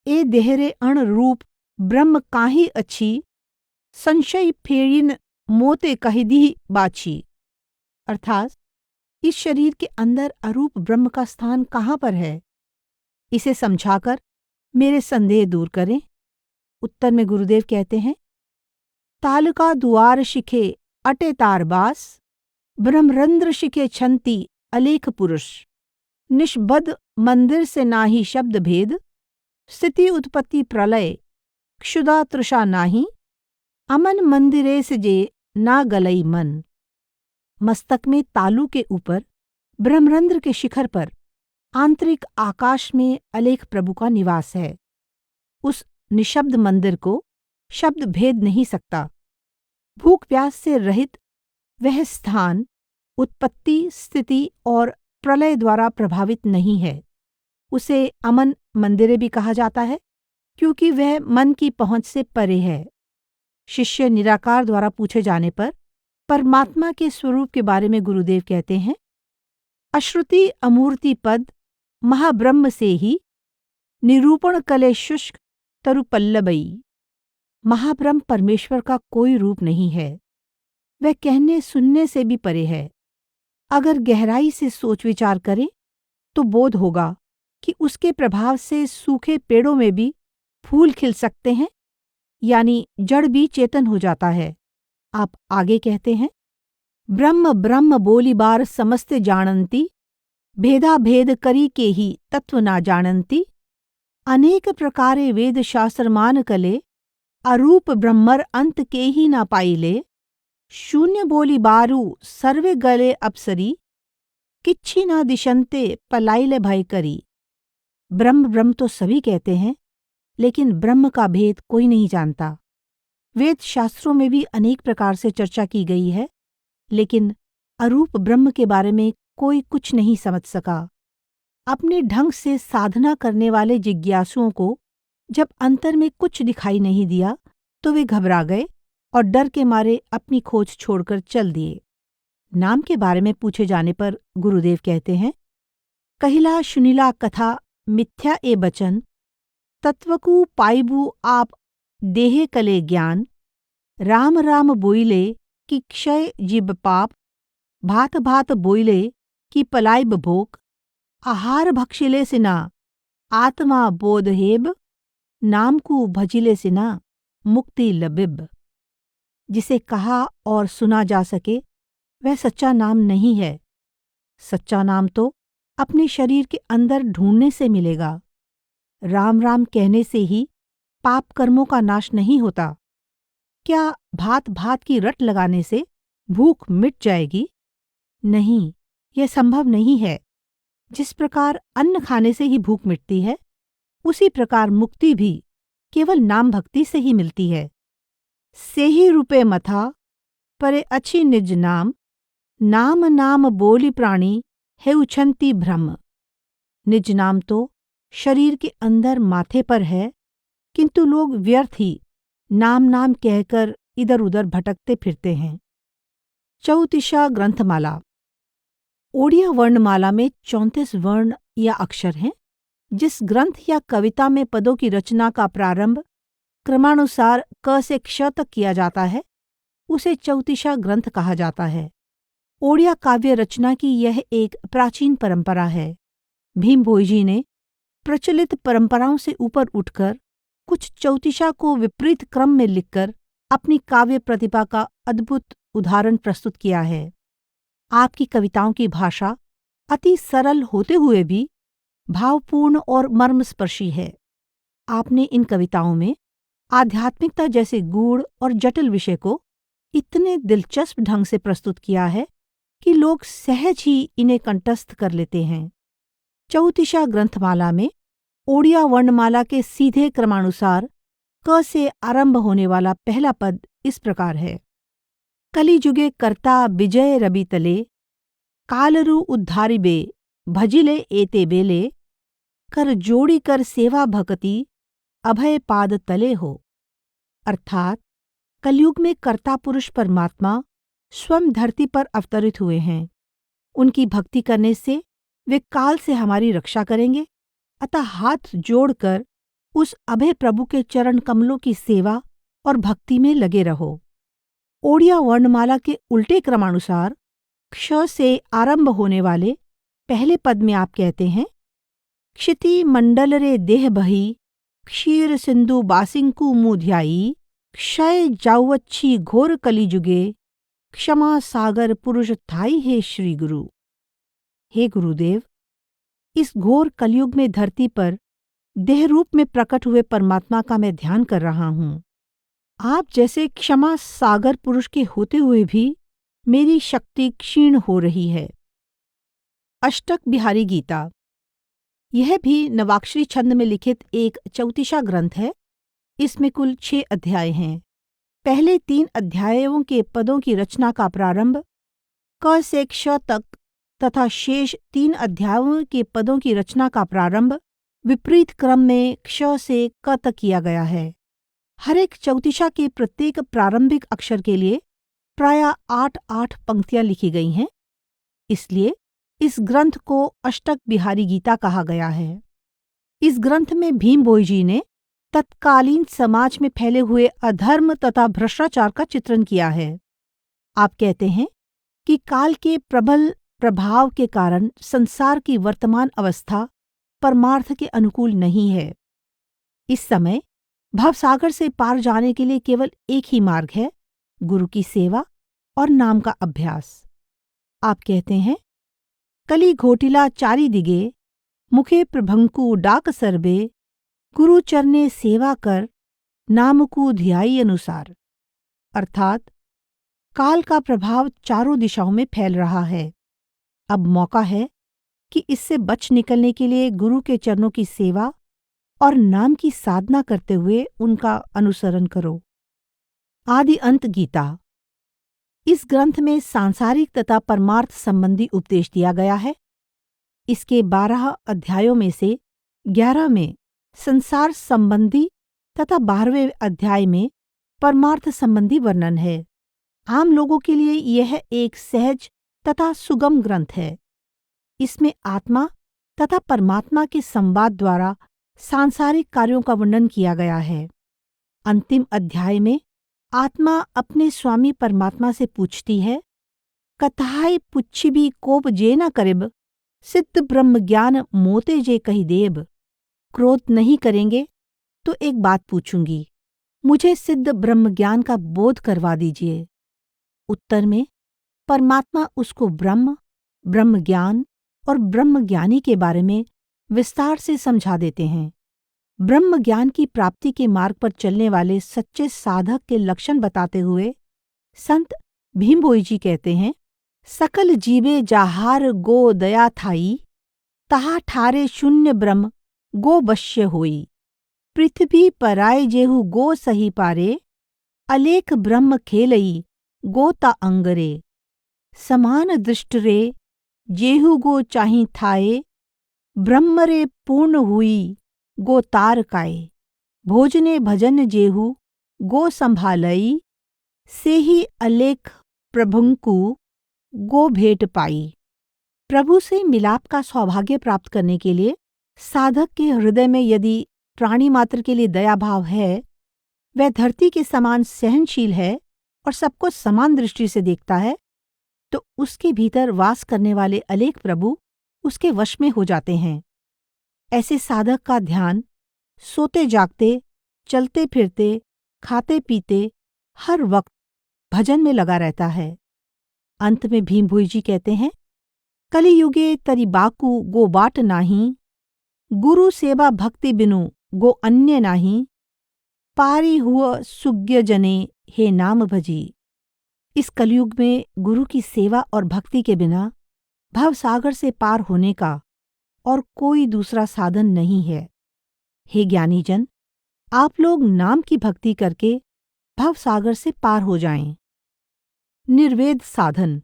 ए देहरे अण रूप ब्रह्म काहि अच्छी, संशय फेरिन मोते कहिदी बाछी। अर्थात इस शरीर के अंदर अरूप ब्रह्म का स्थान कहाँ पर है, इसे समझाकर मेरे संदेह दूर करें। उत्तर में गुरुदेव कहते हैं, तालुका दुआर शिखे अटे तारबास, ब्रह्मरंध्र शिखे छंती अलेख पुरुष, निष्बद्ध मंदिर से नाही शब्द भेद, स्थिति उत्पत्ति प्रलय क्षुदा तृषा नाही, अमन मंदिरे से जे ना गलई मन। मस्तक में तालु के ऊपर ब्रह्मरंध्र के शिखर पर आंतरिक आकाश में अलेख प्रभु का निवास है। उस निशब्द मंदिर को शब्द भेद नहीं सकता। भूख प्यास से रहित वह स्थान उत्पत्ति, स्थिति और प्रलय द्वारा प्रभावित नहीं है। उसे अमन मंदिरे भी कहा जाता है क्योंकि वह मन की पहुंच से परे है। शिष्य निराकार द्वारा पूछे जाने पर परमात्मा के स्वरूप के बारे में गुरुदेव कहते हैं, अश्रुति अमूर्ति पद महाब्रह्म से ही निरूपण कले शुष्क तरुपल्लबई। महाब्रह्म परमेश्वर का कोई रूप नहीं है, वह कहने सुनने से भी परे है। अगर गहराई से सोच विचार करें तो बोध होगा कि उसके प्रभाव से सूखे पेड़ों में भी फूल खिल सकते हैं, यानी जड़ भी चेतन हो जाता है। आप आगे कहते हैं, ब्रह्म ब्रह्म बोली बार समस्त जानंती, भेदा भेद करी के ही तत्व ना जानंती, अनेक प्रकारे वेद शास्त्र मान कले, अरूप ब्रह्मर अंत के ही ना पाइले, शून्य बोली बारू सर्वे गले अपसरी, किच्छी ना दिशंते पलाइले भय करी। ब्रह्म ब्रह्म तो सभी कहते हैं, लेकिन ब्रह्म का भेद कोई नहीं जानता। वेद शास्त्रों में भी अनेक प्रकार से चर्चा की गई है, लेकिन अरूप ब्रह्म के बारे में कोई कुछ नहीं समझ सका। अपने ढंग से साधना करने वाले जिज्ञासुओं को जब अंतर में कुछ दिखाई नहीं दिया तो वे घबरा गए और डर के मारे अपनी खोज छोड़कर चल दिए। नाम के बारे में पूछे जाने पर गुरुदेव कहते हैं, कहिला सुनीला कथा मिथ्या ए बचन, तत्वकु पाइबू आप देहे कले ज्ञान, राम राम बोइले कि क्षय जिब पाप, भात भात बोइले कि पलाइब भोक, आहार भक्षिले सिना आत्मा बोध हेब, नाम को भजिले सिना मुक्ति लबिब। जिसे कहा और सुना जा सके वह सच्चा नाम नहीं है। सच्चा नाम तो अपने शरीर के अंदर ढूंढने से मिलेगा। राम राम कहने से ही पाप कर्मों का नाश नहीं होता। क्या भात भात की रट लगाने से भूख मिट जाएगी? नहीं, यह संभव नहीं है। जिस प्रकार अन्न खाने से ही भूख मिटती है, उसी प्रकार मुक्ति भी केवल नाम भक्ति से ही मिलती है। से ही रूपे मथा परे अच्छी निज नाम, नाम नाम बोली प्राणी है उछंती भ्रम। निज नाम तो शरीर के अंदर माथे पर है, किंतु लोग व्यर्थ ही नाम नाम कहकर इधर उधर भटकते फिरते हैं। चौतीसा ग्रंथमाला। ओडिया वर्णमाला में 34 वर्ण या अक्षर हैं। जिस ग्रंथ या कविता में पदों की रचना का प्रारंभ क्रमानुसार क से क्ष तक किया जाता है, उसे चौतीसा ग्रंथ कहा जाता है। ओडिया काव्य रचना की यह एक प्राचीन परंपरा है। भीम भोईजी ने प्रचलित परंपराओं से ऊपर उठकर कुछ चौतीसा को विपरीत क्रम में लिखकर अपनी काव्य प्रतिभा का अद्भुत उदाहरण प्रस्तुत किया है। आपकी कविताओं की भाषा अति सरल होते हुए भी भावपूर्ण और मर्मस्पर्शी है। आपने इन कविताओं में आध्यात्मिकता जैसे गूढ़ और जटिल विषय को इतने दिलचस्प ढंग से प्रस्तुत किया है कि लोग सहज ही इन्हें कंठस्थ कर लेते हैं। चौतीसा ग्रंथमाला में ओडिया वर्णमाला के सीधे क्रमानुसार क से आरंभ होने वाला पहला पद इस प्रकार है। कलिजुगे कर्ता विजय रवि तले, कालरु उद्धारिबे भजिले एते बेले, कर जोड़ी कर सेवा भक्ति अभय पाद तले हो। अर्थात कलयुग में कर्ता पुरुष परमात्मा स्वयं धरती पर अवतरित हुए हैं। उनकी भक्ति करने से वे काल से हमारी रक्षा करेंगे, अतः हाथ जोड़कर उस अभय प्रभु के चरण कमलों की सेवा और भक्ति में लगे रहो। ओडिया वर्णमाला के उल्टे क्रमानुसार क्ष से आरंभ होने वाले पहले पद में आप कहते हैं, क्षिति मंडल रे देह बही, क्षीर सिंधु बासिंकु मुध्याई, क्षय जाउवच्छी घोर कलिजुगे, क्षमा सागर पुरुष थाई हे श्री गुरु। हे गुरुदेव, इस घोर कलयुग में धरती पर देह रूप में प्रकट हुए परमात्मा का मैं ध्यान कर रहा हूँ। आप जैसे क्षमा सागर पुरुष के होते हुए भी मेरी शक्ति क्षीण हो रही है। अष्टक बिहारी गीता, यह भी नवाक्षरी छंद में लिखित एक चौतीसा ग्रंथ है। इसमें कुल 6 अध्याय हैं। पहले 3 अध्यायों के पदों की रचना का प्रारंभ क से क्ष तक तथा शेष 3 अध्यायों के पदों की रचना का प्रारंभ विपरीत क्रम में क्ष से क तक किया गया है। हर एक चौतीसा के प्रत्येक प्रारंभिक अक्षर के लिए प्रायः 8-8 पंक्तियां लिखी गई हैं। इसलिए इस ग्रंथ को अष्टक बिहारी गीता कहा गया है। इस ग्रंथ में भीम भोई जी ने तत्कालीन समाज में फैले हुए अधर्म तथा भ्रष्टाचार का चित्रण किया है। आप कहते हैं कि काल के प्रबल प्रभाव के कारण संसार की वर्तमान अवस्था परमार्थ के अनुकूल नहीं है। इस समय भवसागर से पार जाने के लिए केवल एक ही मार्ग है, गुरु की सेवा और नाम का अभ्यास। आप कहते हैं, कली घोटिला चारी दिगे, मुखे प्रभंकु डाक सरबे, गुरु चरने सेवा कर, नामकु ध्याई अनुसार। अर्थात काल का प्रभाव चारों दिशाओं में फैल रहा है। अब मौका है कि इससे बच निकलने के लिए गुरु के चरणों की सेवा और नाम की साधना करते हुए उनका अनुसरण करो। आदि अंत गीता, इस ग्रंथ में सांसारिक तथा परमार्थ संबंधी उपदेश दिया गया है। इसके 12 अध्यायों में से 11 में संसार संबंधी तथा 12वें अध्याय में परमार्थ संबंधी वर्णन है। आम लोगों के लिए यह एक सहज तथा सुगम ग्रंथ है। इसमें आत्मा तथा परमात्मा के संवाद द्वारा सांसारिक कार्यों का वर्णन किया गया है। अंतिम अध्याय में आत्मा अपने स्वामी परमात्मा से पूछती है, कथाई पुच्छी भी कोप जे न करिब, सिद्ध ब्रह्म ज्ञान मोते जे कही देब। क्रोध नहीं करेंगे तो एक बात पूछूंगी, मुझे सिद्ध ब्रह्म ज्ञान का बोध करवा दीजिए। उत्तर में परमात्मा उसको ब्रह्म, ब्रह्म ज्ञान और ब्रह्म ज्ञानी के बारे में विस्तार से समझा देते हैं। ब्रह्म ज्ञान की प्राप्ति के मार्ग पर चलने वाले सच्चे साधक के लक्षण बताते हुए संत भीम भोई जी कहते हैं, सकल जीवे जाहार गो दया थाई, तहा ठारे शून्य ब्रह्म गो बश्य होई। पृथ्वी पराय जेहु गो सही पारे, अलेख ब्रह्म खेलई गोता अंगरे। समान दृष्ट रे जेहु गो चाही थाए, ब्रह्म रे पूर्ण हुई गो तार काए। भोजने भजन जेहु गो संभालई, से ही अलेख प्रभुंकु गो भेंट पाई। प्रभु से मिलाप का सौभाग्य प्राप्त करने के लिए साधक के हृदय में यदि प्राणी मात्र के लिए दया भाव है, वह धरती के समान सहनशील है और सबको समान दृष्टि से देखता है, तो उसके भीतर वास करने वाले अलेख प्रभु उसके वश में हो जाते हैं। ऐसे साधक का ध्यान सोते जागते, चलते फिरते, खाते पीते हर वक्त भजन में लगा रहता है। अंत में भीम भोई जी कहते हैं, कलियुगे तरि बाकु गो बाट नाही, गुरु सेवा भक्ति बिनु गो अन्य नाही, पारी हुआ सुज्ञ जने हे नाम भजी। इस कलयुग में गुरु की सेवा और भक्ति के बिना भवसागर से पार होने का और कोई दूसरा साधन नहीं है। हे ज्ञानीजन, आप लोग नाम की भक्ति करके भवसागर से पार हो जाएं। निर्वेद साधन।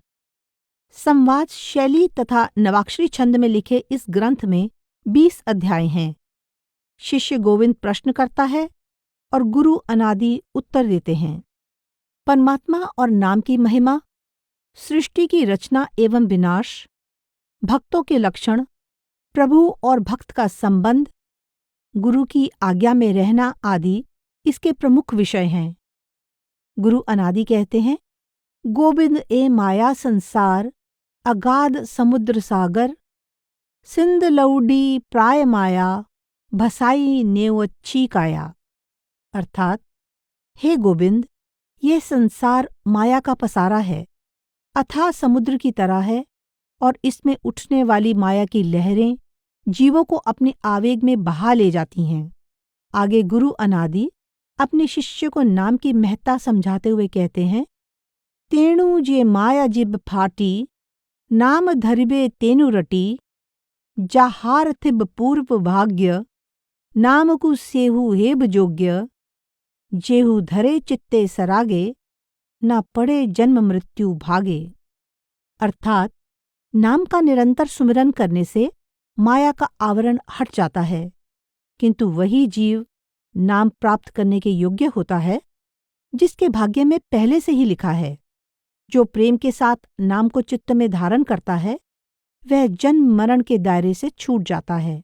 संवाद शैली तथा नवाक्षरी छंद में लिखे इस ग्रंथ में 20 अध्याय हैं। शिष्य गोविंद प्रश्न करता है और गुरु अनादि उत्तर देते हैं। परमात्मा और नाम की महिमा, सृष्टि की रचना एवं विनाश, भक्तों के लक्षण, प्रभु और भक्त का संबंध, गुरु की आज्ञा में रहना आदि इसके प्रमुख विषय हैं। गुरु अनादि कहते हैं, गोविंद ए माया संसार अगाध समुद्र सागर, सिंध लौडी प्राय माया भसाई नेवच्छी काया। अर्थात, हे गोविंद, ये संसार माया का पसारा है, अथाह समुद्र की तरह है और इसमें उठने वाली माया की लहरें जीवों को अपने आवेग में बहा ले जाती हैं। आगे गुरु अनादि अपने शिष्य को नाम की महत्ता समझाते हुए कहते हैं, तेणु जे माया जिब फाटी, नाम धरिबे तेनु रटी, जाहार थिब पूर्व भाग्य, नाम कु सेहु हेब जोग्य, जेहु धरे चित्ते सरागे, ना पड़े जन्म मृत्यु भागे। अर्थात, नाम का निरंतर सुमिरन करने से माया का आवरण हट जाता है, किंतु वही जीव नाम प्राप्त करने के योग्य होता है जिसके भाग्य में पहले से ही लिखा है। जो प्रेम के साथ नाम को चित्त में धारण करता है, वह जन्म मरण के दायरे से छूट जाता है।